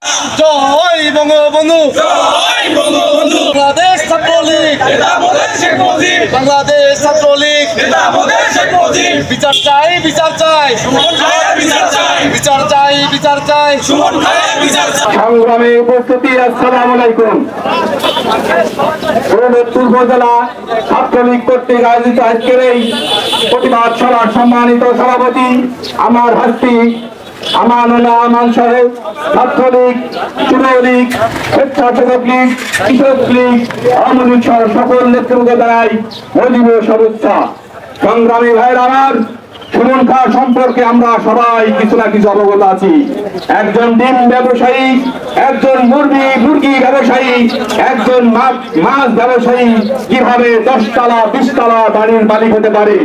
জয় বঙ্গবন্ধু, জয় বঙ্গবন্ধু। বাংলাদেশ ছাত্রলীগ, নেতামোদের শেখ মুজিব, বাংলাদেশ ছাত্রলীগ, নেতামোদের শেখ মুজিব। বিচার চাই, বিচার চাই, সুমন খায়ের বিচার চাই, বিচার চাই, বিচার চাই। সুমন খায়ের বিচার চাই। সংগ্রামে উপস্থিতি, আসসালামু আলাইকুম। রংপুর উপজেলা ছাত্রলীগ কর্তৃক আয়োজিত আজকের এই প্রতিবাদ সভার সম্মানিত সভাপতি আমার ভাস্তি আমানুল্লাহ আমান সাহেব, ছাত্রলীগ, যুবলীগ, স্বেচ্ছাসেবক লীগ, কৃষক লীগ, আওয়ামী লীগ সহ সকল নেতৃত্ব দ্বারাই মজিব শুভেচ্ছা। সংগ্রামী ভাইয়ের আমার, সুমন খা সম্পর্কে আমরা সবাই কিছু না কিছু অবগত আছি। একজন ডিম ব্যবসায়ী, একজন মুরগি ব্যবসায়ী, একজন মাছ ব্যবসায়ী কিভাবে 10 তলা 20 তলা বাড়ির মালিক হতে পারে?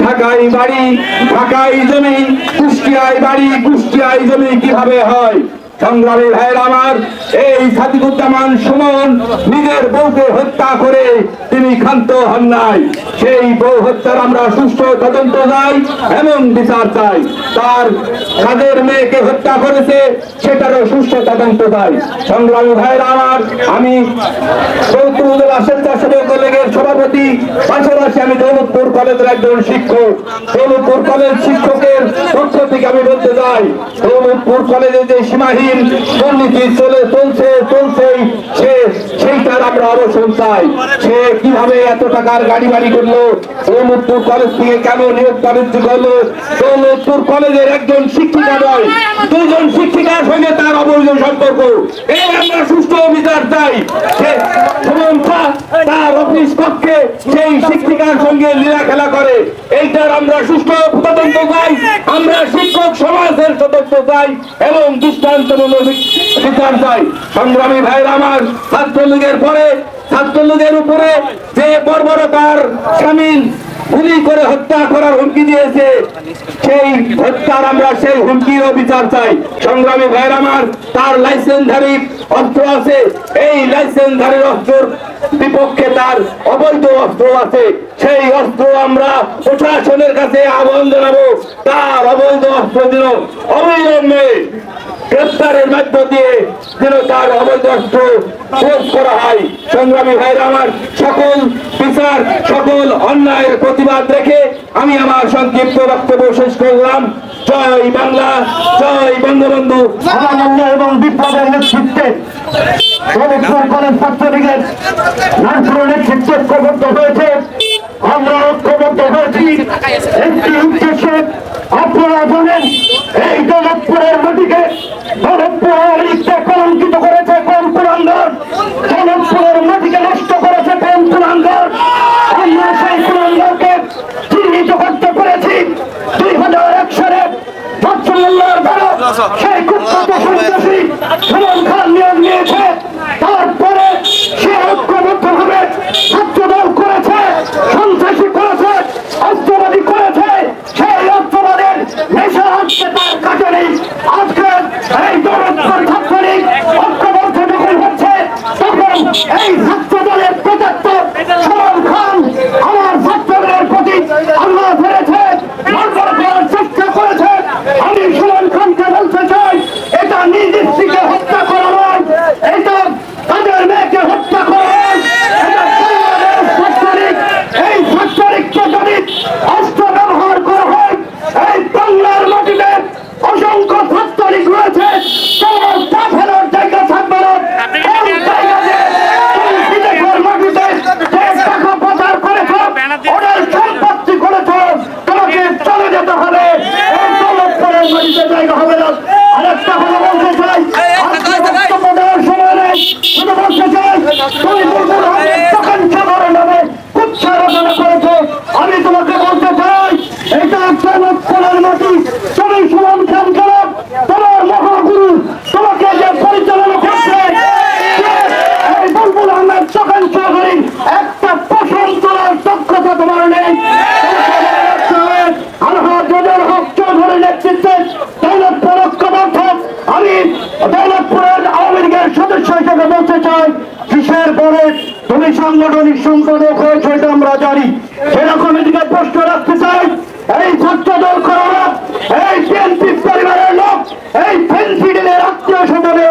ঢাকায় বাড়ি, ঢাকায় জমি, কুষ্টিয়ায় বাড়ি, কুষ্টিয়ায় জমি কিভাবে হয়? সংগ্রামী ভাইয়ের আমার, এই সাদিকুজ্জামান সুমন নিজের বউকে হত্যা করে তিনি ক্ষান্ত হন নাই। সেই বউ হত্যার আমরা সুষ্ঠু তদন্ত চাই এবং বিচার চাই। তার কাদের মেয়েকে হত্যা করেছে সেটারও সুষ্ঠু তদন্ত চাই। সংগ্রামী ভাইয়ের আমার, আমি রংপুর উপজেলা স্বেচ্ছাসেবক লীগের সভাপতি, পাশাপাশি আমি দৌলতপুর কলেজের একজন শিক্ষক। দৌলতপুর কলেজ শিক্ষকের পক্ষ থেকে আমি বলতে চাই, দৌলতপুর কলেজে যে সীমাহীন দুর্নীতি চলছেই সেইটার আমরা অবসান চাই। সে কিভাবে এত টাকার গাড়ি বাড়ি করলো? দৌলতপুর কলেজ থেকে কেন নিয়োগ বাণিজ্য করলো? দৌলতপুর কলেজের একজন শিক্ষিকা নয়, 2 জন শিক্ষিকার সঙ্গে তার অবৈধ সম্পর্ক। এই আমরা সুষ্ঠু বিচার চাই। সুমন খা তার অফিস কক্ষে সেই শিক্ষিকার সঙ্গে লীলা খেলা করে, এইটার আমরা সুষ্ঠু তদন্ত চাই। আমরা শিক্ষক সমাজের তদন্ত চাই এবং দৃষ্টান্তমূলক বিচার চাই। সংগ্রামী ভাইয়ের আমার, ছাত্রলীগের পরে ছাত্রলীগের উপরে যে বর্বরতার সামিল গুলি করে হত্যা করার হুমকি দিয়েছে, সেই হত্যার আমরা সেই হুমকিরও বিচার চাই। সংগ্রামী ভাইয়ের আমার, তার লাইসেন্সধারী অস্ত্র আছে, এই লাইসেন্সধারী অস্ত্রের বিপক্ষে তার অবৈধ অস্ত্র আছে, সেই অস্ত্র আমরা প্রশাসনের কাছে আহ্বান জানাবো, তার অবৈধ অস্ত্র দিল অবিলম্বে গ্রেফতারের মধ্য দিয়ে যেন তার অবৈধ অস্ত্র প্রয়োগ করা হয়। সংগ্রামী ভাইরা আমার, সকল বিচার, সকল অন্যায়ের প্রতিবাদ রেখে আমি আমার সংক্ষিপ্ত বক্তব্য শেষ করলাম। জয় বাংলা, জয় বঙ্গবন্ধু। এবং বিপ্লবের নেতৃত্বে কলেজ ছাত্রলীগের নারপুরের নেতৃত্বে ঐক্যবদ্ধ হয়েছে। আমরা ঐক্যবদ্ধ হয়েছি একটি উদ্দেশ্যে। আপনারা জানেন, এই দৌলতপুরের নদীকে দৌলতপুরের লিখতে কলঙ্কিত করেছে কোন কুলাঙ্গার? দৌলতপুরের নদীকে নষ্ট করেছে কোন কুলাঙ্গার? আমরা সেই কুলাঙ্গারকে চিহ্নিত করতে পেরেছি। 2001 সালে বাচ্চুল্লাহর দ্বারা সেই কুখ্যাত সন্ত্রাসী সুমন খান নিয়োগ নিয়েছে। তারপরে সে ঐক্যবদ্ধভাবে ছাত্রদল করেছে, সন্ত্রাসী করেছে, অস্ত্রবাদী করেছে। সেই অস্ত্রবাদের নেশা আজকে তার কাটেনি। আজকে এই দৌলতপুর ছাত্রলীগ ঐক্যবদ্ধ যখন হচ্ছে, তখন এই ছাত্রদলের প্রত্যেক সুমন খান আমার ছাত্রদলের প্রতি আল্লাহ ফেলেছে, নজর করার চেষ্টা করেছে। আমি সুমন খানকে বলতে চাই, এটা নিজ স্ত্রীকে হত্যা করা নয়, এটা তাদের মেয়েকে হত্যা করা নয়, এটা বাংলাদেশ ছাত্রলীগ। এই ছাত্রলীগকে যদি অস্ত্র ব্যবহার করা হয়, এই বাংলার মাটিতে অসংখ্য ছাত্রলীগ রয়েছে, তোমার পা ফেলার জায়গা থাকবে না। কোন জায়গাতে তুমি বিদেশের মাটিতে যে টাকা পাচার করেছ, ওদের সম্পত্তি করেছ, তোমাকে চলে যেতে হবে। এই দৌলতপুরের মাটিতে জায়গা হবে না। আরেকটা কথা বলতে চাই, আজকে বক্তব্য দেওয়ার সময় নেই, শুধু বলতে চাই, তুমি বুলবুল আহমেদ তখন সাগরের নামে কুচ্ছা রচনা করেছো। আমি তোমাকে বলতে চাই, এটা দৌলতপুরের মাটি। তুমি সুমন খান গেলাম, তোমার মহাগুরু তোমাকে যে পরিচালনা করছে, এই বুলবুল আহমেদ তখন চৌধুরী একটা পোষণ তোলার দক্ষতা তোমার নেই। আলহাজুল হক চৌধুরীর নেতৃত্বে দৌলতপুর ঐক্যবদ্ধ। আমি দৌলতপুরের আওয়ামী লীগের সদস্য হিসেবে বলতে চাই, কিসের পরে তুমি সাংগঠনিক সম্পাদক হয়েছে এটা আমরা জানি। সেরকম এদিকে প্রশ্ন রাখতে চাই, এই ছাত্রদল করোনা, এই বিএনপি পরিবারের লোক, এই ফেন্সিডিলের আত্মীয় স্বজনের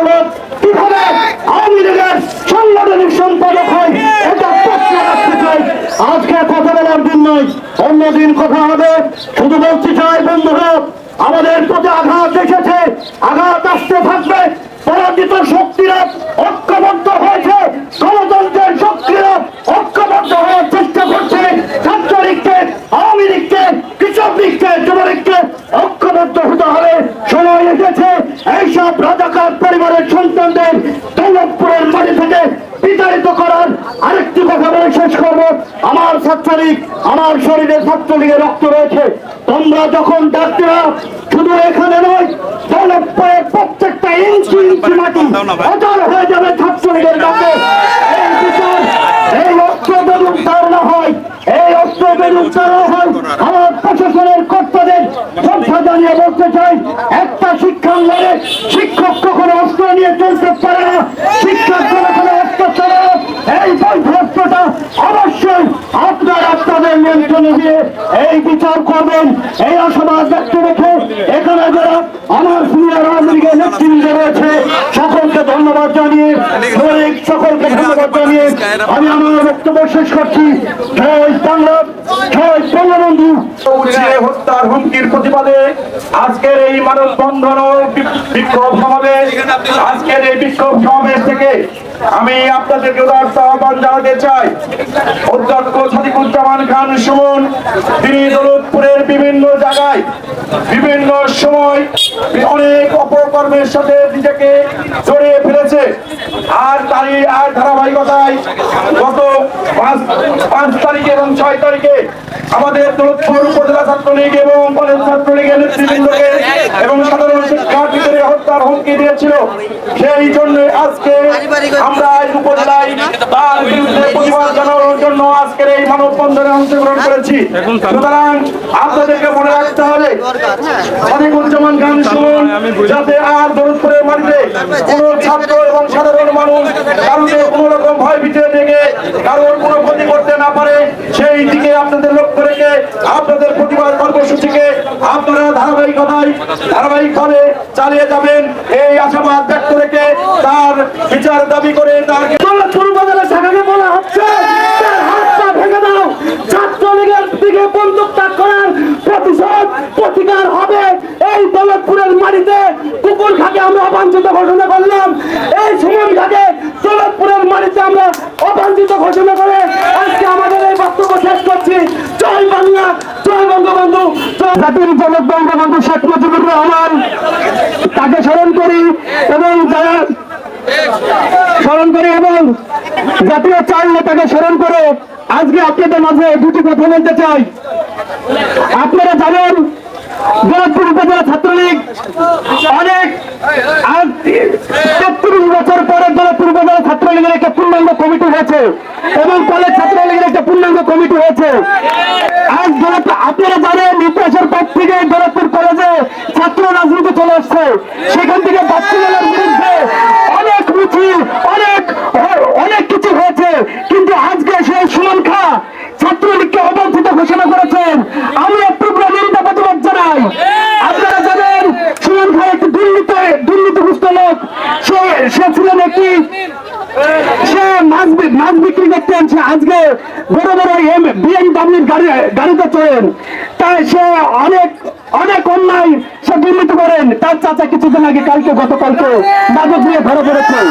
শক্তিরা ঐক্যবদ্ধ হয়েছে, গণতন্ত্রের শক্তিরা ঐক্যবদ্ধ হওয়ার চেষ্টা করছে। ছাত্রলীগকে, আওয়ামী লীগকে, কৃষক লীগকে, যুবলীগকে ঐক্যবদ্ধ হতে হবে। সময় এসেছে এইসব রাজাকার পরিবারের সন্তানদের দৌলতপুরের মাটি থেকে বিতাড়িত করার। আরেকটি কথা বলে শেষ করবো, আমার ছাত্রলীগ, আমার শরীরে ছাত্রলীগের রক্ত রয়েছে। তোমরা যখন ডাক্তারা শুধু এখানে নয়, দৌলতপুরের প্রত্যেকটা ইঞ্চি ইঞ্চি মাটি অচল হয়ে যাবে ছাত্রলীগের ডাকে। এই বিচার, এই অস্ত্র যদি উদ্ধার না হয়, এই অস্ত্র যদি উদ্ধার না হয়, আমার প্রশাসনের কর্তাদের শ্রদ্ধা জানিয়ে বলতে চাই, একটা শিক্ষাঙ্গনে শিক্ষক কখনো অস্ত্র নিয়ে চলতে পারে না, শিক্ষক কখনো অস্ত্র চলে না। এই বৈধ অস্ত্রটা অবশ্যই আপনারা আপনাদের নিয়ন্ত্রণে দিয়ে এই বিচার করবেন, এই আশাবাদ ব্যক্ত রেখে এখানে যারা আমার সিনিয়র আওয়ামী লীগের নেতৃবৃন্দ রয়েছে সকলকে ধন্যবাদ জানিয়ে, সকলকে ধন্যবাদ জানিয়ে আমি আমার বক্তব্য শেষ করছি। জয় বাংলা, জয় বঙ্গবন্ধু। উঠিয়ে হত্যার হুমকির প্রতিবাদে আজকের এই মানববন্ধন ও বিক্ষোভ সমাবেশ, আজকের এই বিক্ষোভ সমাবেশ থেকে আমি আপনাদেরকে উদারতা আহ্বান জানাতে চাই। অধ্যক্ষ সাদিকুজ্জামান খান সুমন, তিনি দৌলতপুরের বিভিন্ন জায়গায় বিভিন্ন সময় অনেক অপকর্মের সাথে নিজেকে জড়িয়ে ফেলেছে। আর তারই আর ধারাবাহিকতায় গত 5 তারিখে এবং 6 তারিখে আমাদের দৌলতপুর উপজেলা ছাত্রলীগ এবং কলেজ ছাত্রলীগের নেতৃবৃন্দকে এবং সাধারণ শিক্ষার্থীদের হত্যার হুমকি দিয়েছিল। সেই জন্য আজকে আমরা এই উপজেলায় তার বিরুদ্ধে প্রতিবাদ জানানোর জন্য আজকের এই মানববন্ধনে অংশগ্রহণ করেছি। সুতরাং আপনাদেরকে মনে রাখতে হবে, সাদিকুজ্জামান খান সুমন যাতে আর দৌলতপুরের মাটিতে কোনো ছাত্র এবং সাধারণ মানুষ কারণে কোনো রকম ভয় ভীতি থেকে কারোর কোনো ক্ষতি করতে না পারে, সেই দিকে আপনাদের লক্ষ্য রেখে আপনাদের প্রতিবাদ কর্মসূচিকে আপনারা ধারাবাহিকভাবে চালিয়ে যাবেন, এই আশাবাদ ব্যক্ত রেখে তার বিচার দাবি করে তার ঢাকাকে বলা হচ্ছে তার হাত পা ভেঙে দাও। ছাত্রলীগের দিকে বন্দুক তাক করার প্রতিশোধ প্রতিকার হবে। এই দৌলতপুরের মাটিতে কুকুর খাকে আমরা অবাঞ্ছিত ঘোষণা করলাম, এই সুমন খাকে দৌলতপুরের মাটিতে আমরা অবাঞ্ছিত ঘোষণা করে আজকে আমাদের এই বক্তব্য শেষ করছি। জয় বাংলা, জয় বঙ্গবন্ধু। জাতির জনক বঙ্গবন্ধু শেখ মুজিবুর রহমান, তাকে স্মরণ করি এবং যারা স্মরণ করে এবং জাতীয় চার নেতাকে স্মরণ করে আজকে আপনাদের মাঝে দুটি কথা বলতে চাই। আপনারা জানেন দৌলতপুর উপজেলা ছাত্রলীগ অনেক 33 বছর পরে দৌলতপুর উপজেলা ছাত্রলীগের একটা পূর্ণাঙ্গ কমিটি হয়েছে এবং কলেজ ছাত্রলীগের একটা পূর্ণাঙ্গ কমিটি হয়েছে। আজ আপনারা জানেন ইতিহাসের পর থেকে দৌলতপুর কলেজে ছাত্র রাজনীতি চলে আসছে, সেখান থেকে বাচ্চাদের বিরুদ্ধে অনেক মিছিল, অনেক কিছু হয়েছে, কিন্তু আজকে সেই সুমন খা ছাত্রলীগকে অবাঞ্ছিত ঘোষণা করেছেন। আমি একটু নিন্দা প্রতিবাদ জানাই। আপনারা জানেন সুমন খা একটি দুর্নীতিগ্রস্ত লোক, সে ছিলেন একটি সে মাছ বিক্রি করতেন, সে আজকে বড় বড় BMW গাড়িতে চলেন। তাই সে অনেক অন্যায় সে দুর্নীতি করেন। তার চাচা কিছুদিন আগে গতকালকে মাদক নিয়ে ধরা পড়েছেন।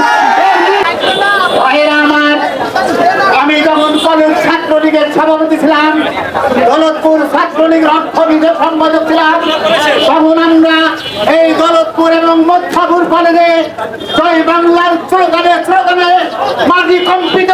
আমি যখন কলেজ ছাত্রলীগের সভাপতি ছিলাম, দৌলতপুর ছাত্রলীগের অর্থ বিভাগ সম্পাদক ছিলাম, তখন আমরা এই দৌলতপুর এবং মধ্যাপুর কলেজে জয় বাংলার স্লোগানে মাটি কম্পিত